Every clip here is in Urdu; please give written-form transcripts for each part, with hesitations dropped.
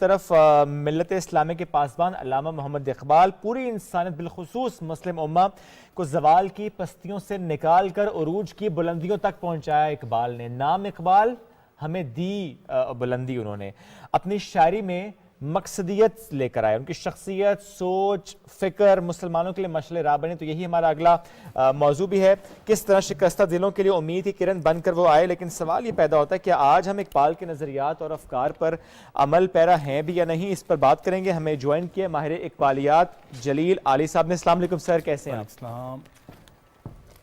طرف ملت اسلامی کے پاسبان علامہ محمد اقبال پوری انسانیت بالخصوص مسلم امہ کو زوال کی پستیوں سے نکال کر عروج کی بلندیوں تک پہنچایا اقبال نے. نام اقبال ہمیں دی بلندی انہوں نے. اپنی شاعری میں مقصدیت لے کر آئے. ان کی شخصیت، سوچ، فکر مسلمانوں کے لیے مشعل راہ بنے. تو یہی ہمارا اگلا موضوع بھی ہے. کس طرح شکستہ دلوں کے لیے امید کی کرن بن کر وہ آئے. لیکن سوال یہ پیدا ہوتا ہے کہ آج ہم اقبال کے نظریات اور افکار پر عمل پیرا ہیں بھی یا نہیں. اس پر بات کریں گے. ہمیں جوائن کیا ماہر اقبالیات جلیل عالی صاحب نے. السلام علیکم سر، کیسے ہیں آپ؟ السلام.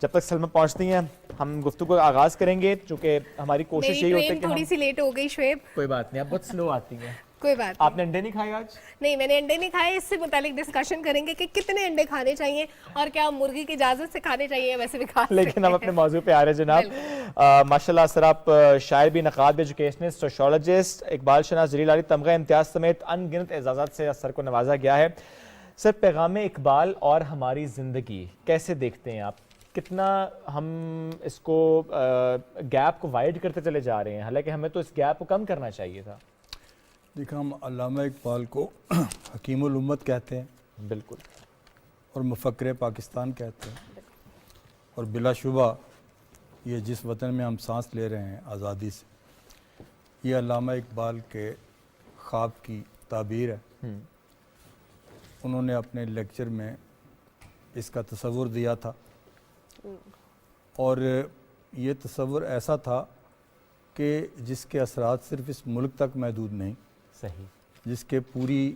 جب تک سلمہ پہنچتی ہیں ہم گفتگو کا آغاز کریں گے، چونکہ ہماری کوشش یہی ہوتی ہے کہ تھوڑی سی لیٹ ہو گئی شعیب. کوئی بات نہیں، آپ بہت سلو آتی ہیں. کوئی بات آپ نے انڈے نہیں کھائے آج؟ نہیں، میں نے انڈے نہیں کھائے. اس سے متعلق ڈسکشن کریں گے کہ کتنے انڈے کھانے چاہیے اور کیا مرغی کی اجازت سے کھانے چاہیے. ویسے بھی کھا سکتے ہیں. لیکن ہم اپنے موضوع پہ آ رہے ہیں جناب. ماشاءاللہ سر، آپ شاعر بھی، نقاد بھی، ایجوکیشنسٹ، سوشولوجسٹ، اقبال شناس، جلیل عالی تمغہ امتیاز سمیت ان گنت اعزازات سے سر کو نوازا گیا ہے. سر، پیغام اقبال اور ہماری زندگی کیسے دیکھتے ہیں آپ؟ کتنا ہم اس کو گیپ کو وائڈ کرتے چلے جا رہے ہیں، حالانکہ ہمیں تو اس گیپ کو کم کرنا چاہیے تھا. دیکھیں، ہم علامہ اقبال کو حکیم الامت کہتے ہیں. بالکل. اور مفکر پاکستان کہتے ہیں. اور بلا شبہ یہ جس وطن میں ہم سانس لے رہے ہیں آزادی سے، یہ علامہ اقبال کے خواب کی تعبیر ہے. انہوں نے اپنے لیکچر میں اس کا تصور دیا تھا، اور یہ تصور ایسا تھا کہ جس کے اثرات صرف اس ملک تک محدود نہیں، صحیح، جس کے پوری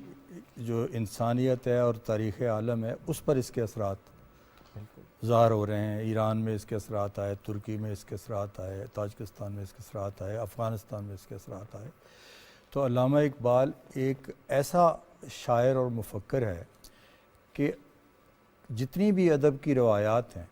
جو انسانیت ہے اور تاریخ عالم ہے اس پر اس کے اثرات ظاہر ہو رہے ہیں. ایران میں اس کے اثرات آئے، ترکی میں اس کے اثرات آئے، تاجکستان میں اس کے اثرات آئے، افغانستان میں اس کے اثرات آئے. تو علامہ اقبال ایک ایسا شاعر اور مفکر ہے کہ جتنی بھی ادب کی روایات ہیں،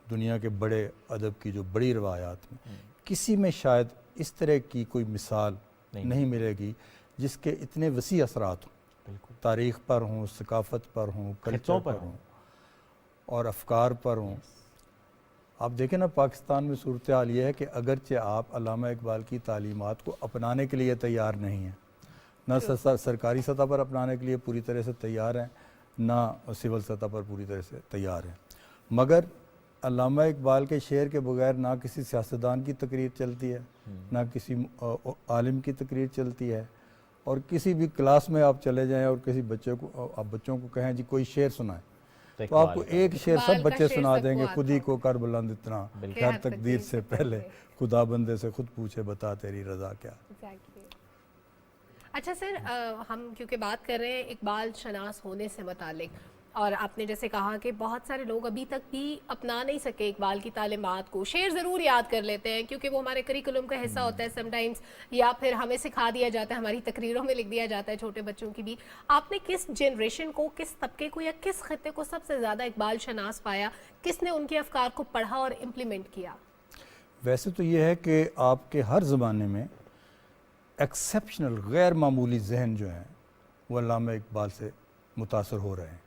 دنیا کے بڑے ادب کی جو بڑی روایات میں، کسی میں شاید اس طرح کی کوئی مثال نہیں ملے گی جس کے اتنے وسیع اثرات ہوں. تاریخ پر ہوں، ثقافت پر ہوں، کلچر پر ہوں، اور افکار پر ہوں. آپ دیکھیں نا، پاکستان میں صورتحال یہ ہے کہ اگرچہ آپ علامہ اقبال کی تعلیمات کو اپنانے کے لیے تیار نہیں ہیں، نہ سرکاری سطح پر اپنانے کے لیے پوری طرح سے تیار ہیں، نہ سول سطح پر پوری طرح سے تیار ہیں، مگر علامہ اقبال کے شعر کے بغیر نہ کسی سیاستدان کی تقریر چلتی ہے، نہ کسی عالم کی تقریر چلتی ہے. اور کسی بھی کلاس میں آپ چلے جائیں اور کسی بچوں کو کہیں جی کوئی شعر سنائیں، تو آپ کو ایک شعر سب بچے سنا دیں گے. خود ہی کو کر بلند اتنا، ہر تقدیر سے پہلے خدا بندے سے خود پوچھے بتا تیری رضا کیا. اچھا سر، ہم کیونکہ بات کر رہے ہیں اقبال شناس ہونے سے متعلق، اور آپ نے جیسے کہا کہ بہت سارے لوگ ابھی تک بھی اپنا نہیں سکے اقبال کی تعلیمات کو. شعر ضرور یاد کر لیتے ہیں کیونکہ وہ ہمارے کریکولم کا حصہ ہوتا ہے سم ٹائمز، یا پھر ہمیں سکھا دیا جاتا ہے، ہماری تقریروں میں لکھ دیا جاتا ہے، چھوٹے بچوں کی بھی. آپ نے کس جنریشن کو، کس طبقے کو یا کس خطے کو سب سے زیادہ اقبال شناس پایا؟ کس نے ان کے افکار کو پڑھا اور امپلیمنٹ کیا؟ ویسے تو یہ ہے کہ آپ کے ہر زمانے میں ایکسیپشنل، غیر معمولی ذہن جو ہیں وہ علامہ اقبال سے متاثر ہو رہے ہیں.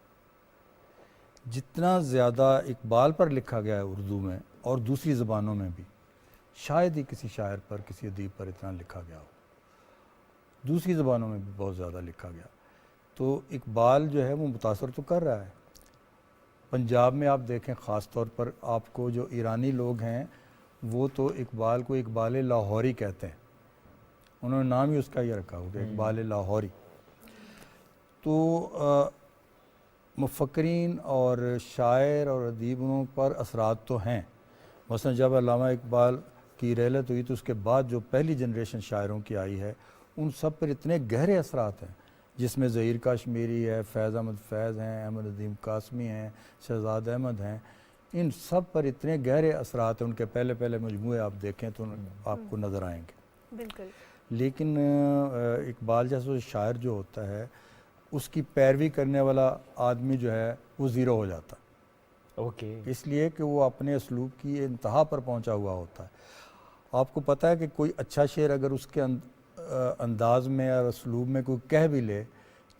جتنا زیادہ اقبال پر لکھا گیا ہے اردو میں اور دوسری زبانوں میں بھی، شاید ہی کسی شاعر پر، کسی ادیب پر اتنا لکھا گیا ہو. دوسری زبانوں میں بھی بہت زیادہ لکھا گیا. تو اقبال جو ہے وہ متاثر تو کر رہا ہے. پنجاب میں آپ دیکھیں، خاص طور پر آپ کو جو ایرانی لوگ ہیں وہ تو اقبال کو اقبال لاہوری کہتے ہیں. انہوں نے نام ہی اس کا یہ رکھا ہو کہ اقبال لاہوری. تو مفکرین اور شاعر اور ادیبوں پر اثرات تو ہیں. مثلا جب علامہ اقبال کی رحلت ہوئی تو اس کے بعد جو پہلی جنریشن شاعروں کی آئی ہے، ان سب پر اتنے گہرے اثرات ہیں، جس میں ظہیر کاشمیری ہے، فیض احمد فیض ہیں، احمد ندیم قاسمی ہیں، شہزاد احمد ہیں. ان سب پر اتنے گہرے اثرات ہیں. ان کے پہلے پہلے مجموعے آپ دیکھیں تو آپ کو نظر آئیں گے. بالکل. لیکن اقبال جیسا شاعر جو ہوتا ہے، اس کی پیروی کرنے والا آدمی جو ہے وہ زیرو ہو جاتا ہے. اس لیے کہ وہ اپنے اسلوب کی انتہا پر پہنچا ہوا ہوتا ہے. آپ کو پتہ ہے کہ کوئی اچھا شعر اگر اس کے انداز میں اور اسلوب میں کوئی کہہ بھی لے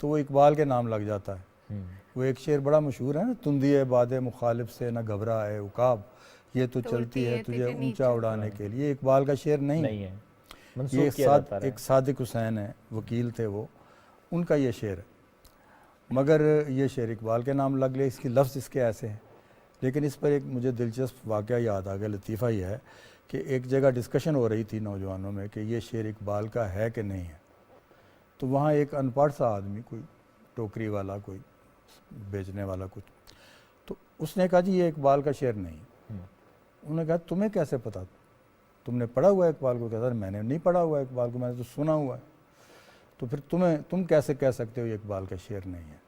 تو وہ اقبال کے نام لگ جاتا ہے. وہ ایک شعر بڑا مشہور ہے نا، تندی باد مخالف سے نہ گھبرا عقاب، یہ تو چلتی ہے تجھے اونچا اڑانے کے لیے. اقبال کا شعر نہیں ہے. منسوخ کیا جاتا رہا ایک صادق حسین ہے، وکیل تھے وہ، ان کا یہ شعر ہے، مگر یہ شعر اقبال کے نام لگ لے، اس کی لفظ اس کے ایسے ہیں۔ لیکن اس پر ایک مجھے دلچسپ واقعہ یاد آ گیا، لطیفہ یہ ہے کہ ایک جگہ ڈسکشن ہو رہی تھی نوجوانوں میں کہ یہ شعر اقبال کا ہے کہ نہیں ہے، تو وہاں ایک ان پڑھ سا آدمی، کوئی ٹوکری والا، کوئی بیچنے والا کچھ، تو اس نے کہا جی یہ اقبال کا شعر نہیں۔ انہوں نے کہا تمہیں کیسے پتا، تم نے پڑھا ہوا ہے اقبال کو؟ کہتا میں نے نہیں پڑھا ہوا ہے اقبال کو، میں نے تو سنا ہوا ہے، تو پھر تم کیسے کہہ سکتے ہو یہ اقبال کا شعر نہیں ہے؟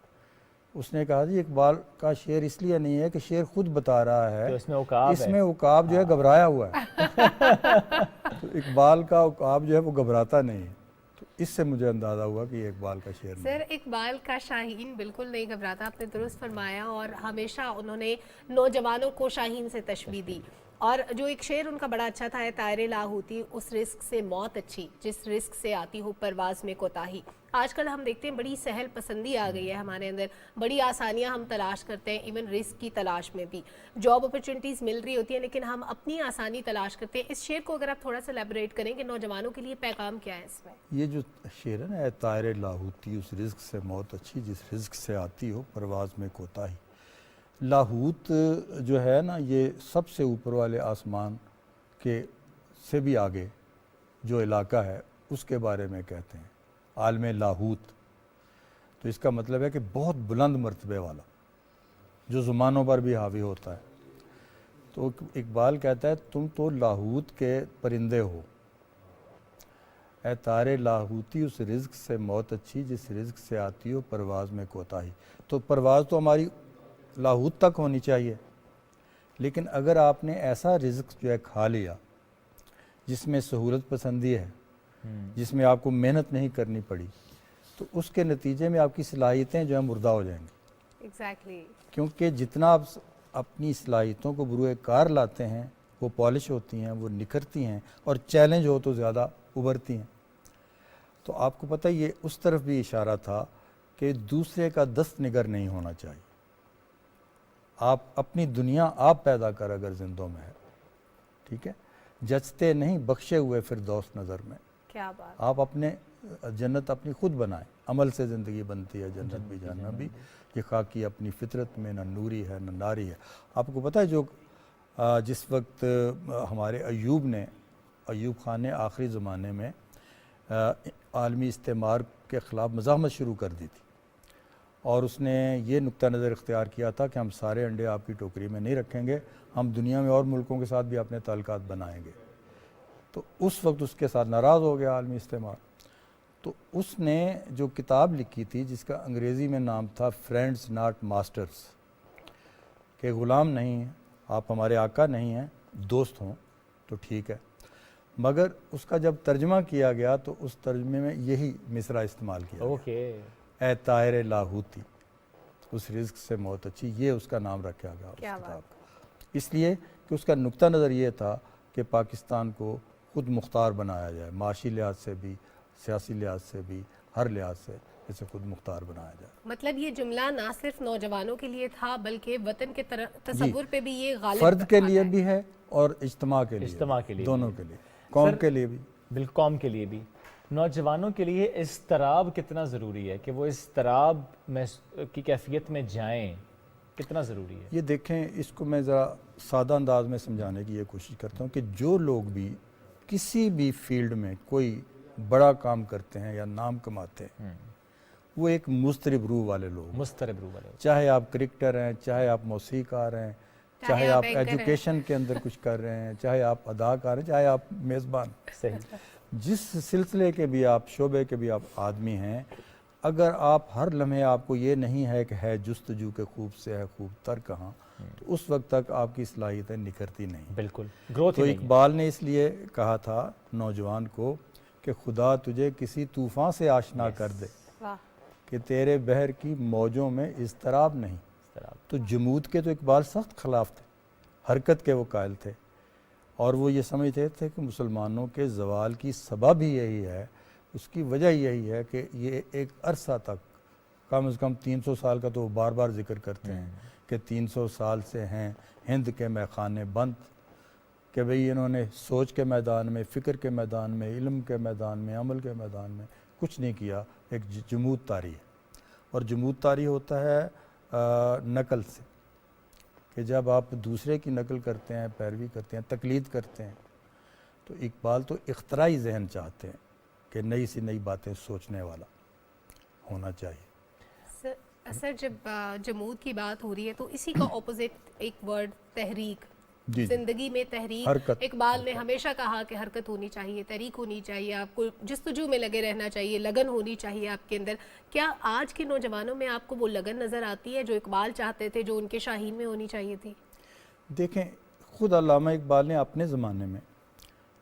اس نے کہا جی اقبال کا شعر اس لیے نہیں ہے کہ شعر خود بتا رہا ہے تو اس میں عقاب اس میں عقاب جو ہے گھبرایا ہوا ہے، تو اقبال کا عقاب جو ہے وہ گھبراتا نہیں ہے، تو اس سے مجھے اندازہ ہوا کہ یہ اقبال کا شعر نہیں ہے۔ سر اقبال کا شاہین بالکل نہیں گھبراتا، آپ نے درست فرمایا، اور ہمیشہ انہوں نے نوجوانوں کو شاہین سے تشبیہ دی۔ اور جو ایک شعر ان کا بڑا اچھا تھا ہے، طائر لاہوتی اس رزق سے موت اچھی جس رزق سے آتی ہو پرواز میں کوتاہی۔ آج کل ہم دیکھتے ہیں بڑی سہل پسندی آ گئی ہے ہمارے اندر، بڑی آسانیاں ہم تلاش کرتے ہیں، ایون رزق کی تلاش میں بھی جاب اپرچونٹیز مل رہی ہوتی ہیں، لیکن ہم اپنی آسانی تلاش کرتے ہیں۔ اس شعر کو اگر آپ تھوڑا سا ایلیبوریٹ کریں کہ نوجوانوں کے لیے پیغام کیا ہے اس میں؟ یہ جو شعر ہے نا، اے طائر لاہوتی اس رزق سے موت اچھی جس رزق سے آتی ہو پرواز میں کوتاہی۔ لاہوت جو ہے نا، یہ سب سے اوپر والے آسمان کے سے بھی آگے جو علاقہ ہے اس کے بارے میں کہتے ہیں، عالم لاہوت، تو اس کا مطلب ہے کہ بہت بلند مرتبے والا جو زمانوں پر بھی حاوی ہوتا ہے۔ تو اقبال کہتا ہے تم تو لاہوت کے پرندے ہو، اے طائر لاہوتی اس رزق سے موت اچھی جس رزق سے آتی ہو پرواز میں کوتاہی۔ تو پرواز تو ہماری لاہوت تک ہونی چاہیے، لیکن اگر آپ نے ایسا رزق جو ہے کھا لیا جس میں سہولت پسندی ہے، جس میں آپ کو محنت نہیں کرنی پڑی، تو اس کے نتیجے میں آپ کی صلاحیتیں جو ہیں مردہ ہو جائیں گی۔ ایگزیکٹلی، کیونکہ جتنا آپ اپنی صلاحیتوں کو بروئے کار لاتے ہیں وہ پالش ہوتی ہیں، وہ نکھرتی ہیں، اور چیلنج ہو تو زیادہ ابھرتی ہیں۔ تو آپ کو پتہ یہ اس طرف بھی اشارہ تھا کہ دوسرے کا دست نگر نہیں ہونا چاہیے۔ آپ اپنی دنیا آپ پیدا کر اگر زندوں میں ہے، ٹھیک ہے، جچتے نہیں بخشے ہوئے فردوس نظر میں، کیا بات، آپ اپنے جنت اپنی خود بنائیں، عمل سے زندگی بنتی ہے جنت بھی جہنم بھی، یہ خاکی اپنی فطرت میں نہ نوری ہے نہ ناری ہے۔ آپ کو پتہ ہے جو جس وقت ہمارے ایوب خان نے آخری زمانے میں عالمی استعمار کے خلاف مزاحمت شروع کر دی تھی، اور اس نے یہ نقطہ نظر اختیار کیا تھا کہ ہم سارے انڈے آپ کی ٹوکری میں نہیں رکھیں گے، ہم دنیا میں اور ملکوں کے ساتھ بھی اپنے تعلقات بنائیں گے۔ تو اس وقت اس کے ساتھ ناراض ہو گیا عالمی استعمار، تو اس نے جو کتاب لکھی تھی جس کا انگریزی میں نام تھا فرینڈز ناٹ ماسٹرز، کہ غلام نہیں ہیں آپ، ہمارے آقا نہیں ہیں، دوست ہوں تو ٹھیک ہے، مگر اس کا جب ترجمہ کیا گیا تو اس ترجمے میں یہی مصرع استعمال کیا گیا، اے طائر لاہوتی اس رزق سے موت اچھی، یہ اس کا نام رکھا گیا اس کتاب کا، اس لیے کہ اس کا نقطہ نظر یہ تھا کہ پاکستان کو خود مختار بنایا جائے، معاشی لحاظ سے بھی، سیاسی لحاظ سے بھی، ہر لحاظ سے اسے خود مختار بنایا جائے۔ مطلب یہ جملہ نہ صرف نوجوانوں کے لیے تھا بلکہ وطن کے تصور پہ بھی یہ غالب فرد کے لیے بھی ہے اور اجتماع کے لیے، دونوں کے لیے، قوم کے لیے بھی، بالکل قوم کے لیے بھی۔ نوجوانوں کے لیے اضطراب کتنا ضروری ہے کہ وہ اضطراب کی کیفیت میں جائیں، کتنا ضروری ہے؟ یہ دیکھیں، اس کو میں ذرا سادہ انداز میں سمجھانے کی یہ کوشش کرتا ہوں کہ جو لوگ بھی کسی بھی فیلڈ میں کوئی بڑا کام کرتے ہیں یا نام کماتے ہیں، وہ ایک مضطرب روح والے لوگ، چاہے آپ کرکٹر ہیں، چاہے آپ موسیقار ہیں، چاہے آپ ایجوکیشن کے اندر کچھ کر رہے ہیں، چاہے آپ اداکار ہیں، چاہے آپ میزبان، جس سلسلے کے بھی آپ، شعبے کے بھی آپ آدمی ہیں، اگر آپ ہر لمحے آپ کو یہ نہیں ہے کہ ہے جستجو کے خوب سے ہے خوب تر کہاں، تو اس وقت تک آپ کی صلاحیتیں نکھرتی نہیں۔ بالکل، تو اقبال نے اس لیے کہا تھا نوجوان کو کہ خدا تجھے کسی طوفان سے آشنا کر دے کہ تیرے بحر کی موجوں میں اضطراب نہیں۔ تو جمود کے تو اقبال سخت خلاف تھے، حرکت کے وہ قائل تھے، اور وہ یہ سمجھتے تھے کہ مسلمانوں کے زوال کی سبب ہی یہی ہے، اس کی وجہ یہی ہے کہ یہ ایک عرصہ تک، کم از کم 300 سال کا تو وہ بار بار ذکر کرتے ہیں کہ 300 سال سے ہیں ہند کے میخانے بند، کہ بھئی انہوں نے سوچ کے میدان میں، فکر کے میدان میں، علم کے میدان میں، عمل کے میدان میں کچھ نہیں کیا، ایک جمود طاری ہے۔ اور جمود طاری ہوتا ہے نقل سے، کہ جب آپ دوسرے کی نقل کرتے ہیں، پیروی کرتے ہیں، تقلید کرتے ہیں، تو اقبال تو اختراعی ذہن چاہتے ہیں کہ نئی سی نئی باتیں سوچنے والا ہونا چاہیے۔ سر جب جمود کی بات ہو رہی ہے تو اسی کا اپوزٹ ایک ورڈ تحریک، جی زندگی میں تحریک، حرکت۔ اقبال نے ہمیشہ کہا کہ حرکت ہونی چاہیے، تحریک ہونی چاہیے، آپ کو جستجو میں لگے رہنا چاہیے، لگن ہونی چاہیے آپ کے اندر۔ کیا آج کے نوجوانوں میں آپ کو وہ لگن نظر آتی ہے جو اقبال چاہتے تھے، جو ان کے شاہین میں ہونی چاہیے تھی؟ دیکھیں، خود علامہ اقبال نے اپنے زمانے میں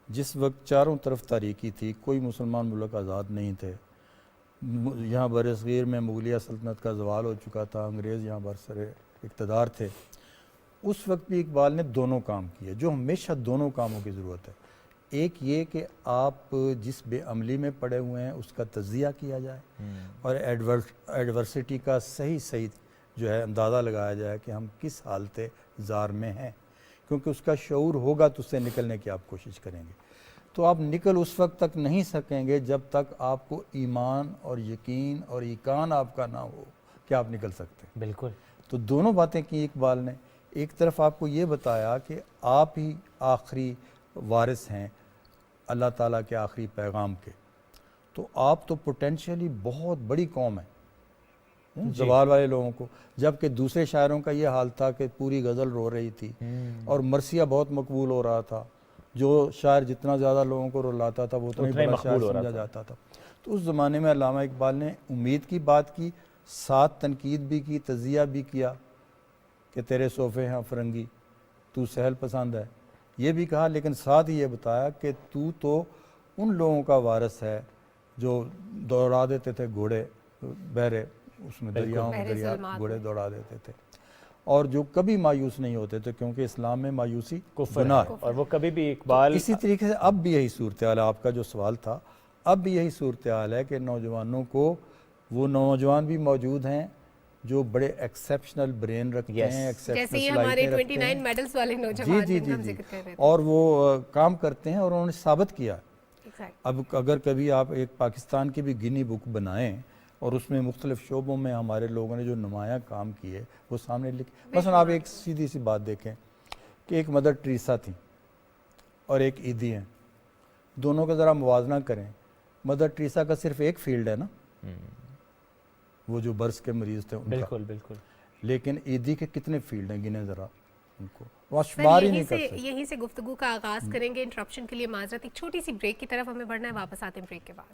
جس وقت چاروں طرف تاریکی تھی، کوئی مسلمان ملک آزاد نہیں تھے، یہاں برصغیر میں مغلیہ سلطنت کا زوال ہو چکا تھا، انگریز یہاں برسر اقتدار تھے، اس وقت بھی اقبال نے دونوں کام کیے، جو ہمیشہ دونوں کاموں کی ضرورت ہے۔ ایک یہ کہ آپ جس بے عملی میں پڑے ہوئے ہیں اس کا تجزیہ کیا جائے، اور ایڈورسٹی کا صحیح جو ہے اندازہ لگایا جائے کہ ہم کس حالت زار میں ہیں، کیونکہ اس کا شعور ہوگا تو اس سے نکلنے کی آپ کوشش کریں گے۔ تو آپ نکل اس وقت تک نہیں سکیں گے جب تک آپ کو ایمان اور یقین اور ایقان آپ کا نہ ہو کہ آپ نکل سکتے ہیں۔ بالکل۔ تو دونوں باتیں کی اقبال نے، ایک طرف آپ کو یہ بتایا کہ آپ ہی آخری وارث ہیں اللہ تعالیٰ کے آخری پیغام کے، تو آپ تو پوٹینشیلی بہت بڑی قوم ہے زوال والے لوگوں کو، جبکہ دوسرے شاعروں کا یہ حال تھا کہ پوری غزل رو رہی تھی اور مرثیہ بہت مقبول ہو رہا تھا، جو شاعر جتنا زیادہ لوگوں کو رلاتا تھا وہ اتنا ہی بڑا شاعر سمجھا جاتا تھا۔ تو اس زمانے میں علامہ اقبال نے امید کی بات کی، ساتھ تنقید بھی کی، تجزیہ بھی کیا کہ تیرے صوفے ہیں فرنگی، تو سہل پسند ہے، یہ بھی کہا، لیکن ساتھ ہی یہ بتایا کہ تو ان لوگوں کا وارث ہے جو دوڑا دیتے تھے گھوڑے بحرے، اس میں دریاؤں میں دریا گھوڑے دوڑا دیتے تھے، اور جو کبھی مایوس نہیں ہوتے تھے، کیونکہ اسلام میں مایوسی گناہ ہے، اور وہ کبھی بھی اقبال اسی طریقے سے اب بھی یہی صورتحال ہے۔ آپ کا جو سوال تھا، اب بھی یہی صورتحال ہے کہ نوجوانوں کو، وہ نوجوان بھی موجود ہیں جو بڑے ایکسیپشنل برین رکھتے ہیں، ایکسیپشنل جیسے یہ ہمارے صلاحیتیں رکھتے 29 ہیں، میڈلز والے نوجوان جی جن کا ہم ذکر کر رہے تھے، اور وہ کام کرتے ہیں اور انہوں نے ثابت کیا۔ Exactly. اب اگر کبھی آپ ایک پاکستان کی بھی گنی بک بنائیں اور اس میں مختلف شعبوں میں ہمارے لوگوں نے جو نمایاں کام کیے وہ سامنے لکھیں۔ مثلا آپ ایک سیدھی سی بات دیکھیں کہ ایک مدر ٹریسا تھیں اور ایک عیدی ہیں، دونوں کا ذرا موازنہ کریں۔ مدر ٹریسا کا صرف ایک فیلڈ ہے نا، وہ جو برس کے مریض تھے ان کا، بالکل بالکل، لیکن عیدی کے کتنے فیلڈ ہیں، گنے ذرا ان کو، وہ شمار ہی نہیں کر سکتے۔ یہیں سے گفتگو کا آغاز کریں گے، انٹرپشن کے لیے معذرت، ایک چھوٹی سی بریک کی طرف ہمیں بڑھنا ہے، واپس آتے ہیں بریک کے بعد۔